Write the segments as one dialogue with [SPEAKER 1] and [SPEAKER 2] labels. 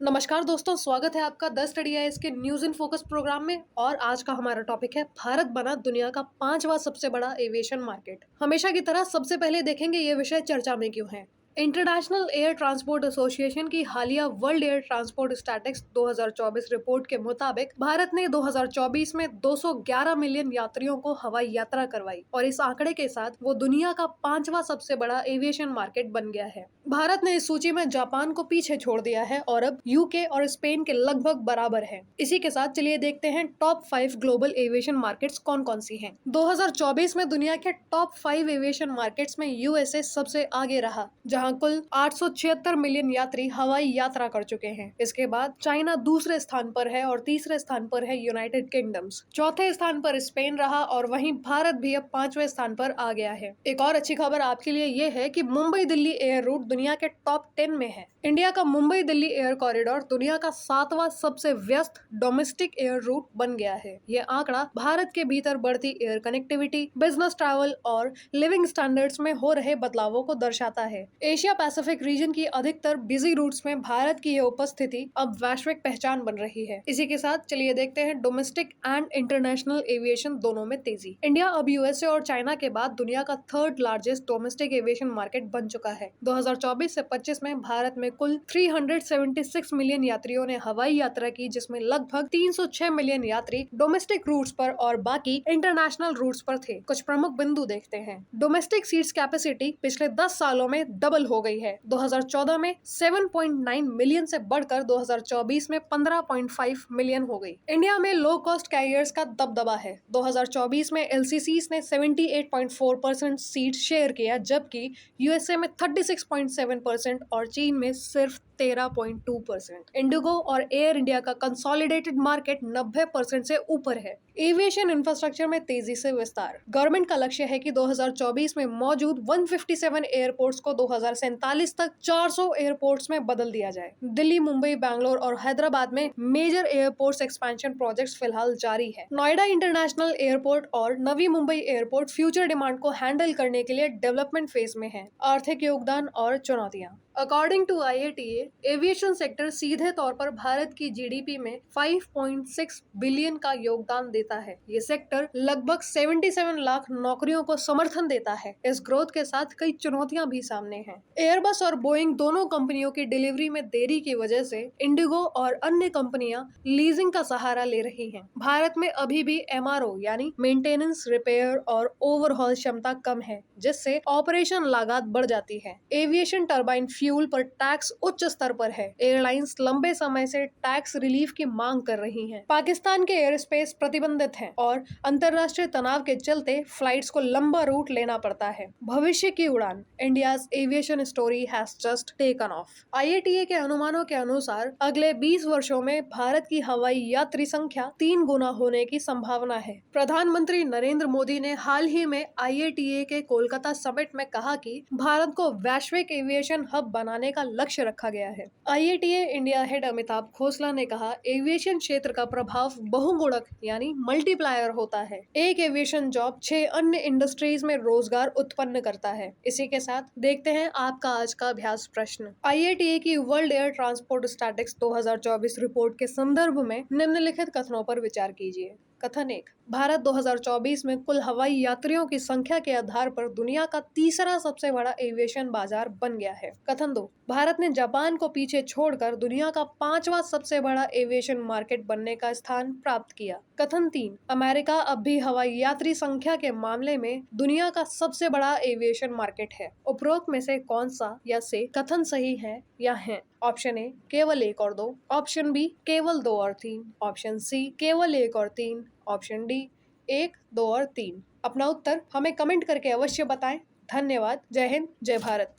[SPEAKER 1] नमस्कार दोस्तों, स्वागत है आपका द स्टडी आईएएस के न्यूज इन फोकस प्रोग्राम में। और आज का हमारा टॉपिक है भारत बना दुनिया का 5वां सबसे बड़ा एविएशन मार्केट। हमेशा की तरह सबसे पहले देखेंगे ये विषय चर्चा में क्यों है। इंटरनेशनल एयर ट्रांसपोर्ट एसोसिएशन की हालिया world air transport statistics 2024 report के मुताबिक भारत ने 2024 में 211 मिलियन यात्रियों को हवाई यात्रा करवाई और इस आंकड़े के साथ वो दुनिया का 5वां सबसे बड़ा एविएशन मार्केट बन गया है। भारत ने इस सूची में जापान को पीछे छोड़ दिया है और अब यूके और स्पेन के लगभग बराबर है। इसी के साथ चलिए देखते हैं टॉप 5 ग्लोबल एविएशन मार्केट्स कौन कौन सी हैं। 2024 में दुनिया के टॉप 5 एविएशन मार्केट्स में यूएसए सबसे आगे रहा, जहां कुल 876 मिलियन यात्री हवाई यात्रा कर चुके हैं। इसके बाद चाइना दूसरे स्थान पर है और तीसरे स्थान पर है यूनाइटेड किंगडम्स। चौथे स्थान पर स्पेन रहा और वहीं भारत भी अब 5वें स्थान पर आ गया है। एक और अच्छी खबर आपके लिए ये है कि मुंबई दिल्ली एयर रूट दुनिया के टॉप 10 में है। इंडिया का मुंबई दिल्ली एयर कॉरिडोर दुनिया का 7वां सबसे व्यस्त डोमेस्टिक एयर रूट बन गया है। ये आंकड़ा भारत के भीतर बढ़ती एयर कनेक्टिविटी, बिजनेस ट्रैवल और लिविंग स्टैंडर्ड्स में हो रहे बदलावों को दर्शाता है। एशिया पैसिफिक रीजन की अधिकतर बिजी रूट्स में भारत की यह उपस्थिति अब वैश्विक पहचान बन रही है। इसी के साथ चलिए देखते हैं डोमेस्टिक एंड इंटरनेशनल एविएशन दोनों में तेजी। इंडिया अब यूएसए और चाइना के बाद दुनिया का 3rd largest domestic aviation market बन चुका है। 2024 से 25 में भारत में कुल 376 मिलियन यात्रियों ने हवाई यात्रा की, जिसमें लगभग 306 मिलियन यात्री डोमेस्टिक रूट्स पर और बाकी इंटरनेशनल रूट्स पर थे। कुछ प्रमुख बिंदु देखते हैं। डोमेस्टिक सीट्स कैपेसिटी पिछले 10 सालों में डबल हो गई है। 2014 में 7.9 मिलियन से बढ़कर 2024 में 15.5 मिलियन हो गई। इंडिया में लो कॉस्ट कैरियर्स का दबदबा है। 2024 में एलसीसीज ने 78.4% सीट शेयर किया, जबकि यूएसए में 36.7% और चीन में सिर्फ 13.2%। इंडिगो और एयर इंडिया का कंसोलिडेटेड मार्केट 90% से ऊपर है। एविएशन इंफ्रास्ट्रक्चर में तेजी से विस्तार। गवर्नमेंट का लक्ष्य है कि 2024 में मौजूद 157 एयरपोर्ट्स को 2047 तक 400 एयरपोर्ट्स में बदल दिया जाए। दिल्ली, मुंबई, बैंगलोर और हैदराबाद में मेजर एयरपोर्ट्स एक्सपेंशन प्रोजेक्ट्स फिलहाल जारी है। नोएडा इंटरनेशनल एयरपोर्ट और Navi Mumbai airport future demand को हैंडल करने के लिए डेवलपमेंट फेज में है। आर्थिक योगदान और चुनौतियां। According to IATA, aviation sector सीधे तौर पर भारत की जीडीपी में 5.6 बिलियन का योगदान देता है। ये सेक्टर लगभग 77 लाख नौकरियों को समर्थन देता है। इस ग्रोथ के साथ कई चुनौतियां भी सामने हैं। एयरबस और बोइंग दोनों कंपनियों की डिलीवरी में देरी की वजह से इंडिगो और अन्य कंपनियां लीजिंग का सहारा ले रही हैं। भारत में अभी भी एमआरओ यानी मेंटेनेंस, रिपेयर और ओवरहॉल क्षमता कम है, जिससे ऑपरेशन लागत बढ़ जाती है। एविएशन टर्बाइन फ्यूल पर टैक्स उच्च स्तर पर है। एयरलाइंस लंबे समय से टैक्स रिलीफ की मांग कर रही हैं। पाकिस्तान के एयर स्पेस प्रतिबंधित है और अंतर्राष्ट्रीय तनाव के चलते फ्लाइट्स को लंबा रूट लेना पड़ता है। भविष्य की उड़ान। India's aviation story has just taken of. IATA के अनुमानों के अनुसार अगले 20 वर्षों में भारत की हवाई यात्री संख्या 3 गुना होने की संभावना है। प्रधानमंत्री नरेंद्र मोदी ने हाल ही में आईएटीए के कोलकाता समिट में कहा कि भारत को वैश्विक एविएशन हब बनाने का लक्ष्य रखा गया है। IATA India head Amitabh Khosla ने कहा, एविएशन क्षेत्र का प्रभाव बहुगुणक यानी मल्टीप्लायर होता है। एक एविएशन जॉब 6 अन्य इंडस्ट्रीज में रोजगार उत्पन्न करता है। इसी के साथ देखते हैं आपका आज का अभ्यास प्रश्न। आईएटीए की world air transport statistics 2024 report के संदर्भ में निम्नलिखित कथनों पर विचार कीजिए। कथन 1, भारत 2024 में कुल हवाई यात्रियों की संख्या के आधार पर दुनिया का तीसरा सबसे बड़ा एविएशन बाजार बन गया है। कथन 2, भारत ने जापान को पीछे छोड़कर दुनिया का 5वां सबसे बड़ा एविएशन मार्केट बनने का स्थान प्राप्त किया। कथन 3, अमेरिका अब भी हवाई यात्री संख्या के मामले में दुनिया का सबसे बड़ा एविएशन मार्केट है। उपरोक्त में से कौन सा या से कथन सही है या है? ऑप्शन ए केवल 1 और 2, ऑप्शन बी केवल 2 और 3, ऑप्शन सी केवल 1 और 3, ऑप्शन डी 1, 2 और 3। अपना उत्तर हमें कमेंट करके अवश्य बताएं। धन्यवाद। जय हिंद, जय भारत।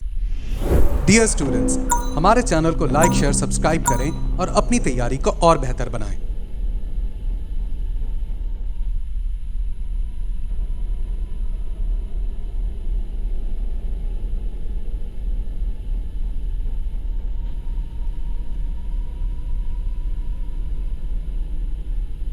[SPEAKER 2] डियर स्टूडेंट्स, हमारे चैनल को लाइक, शेयर, सब्सक्राइब करें और अपनी तैयारी को और बेहतर बनाएं।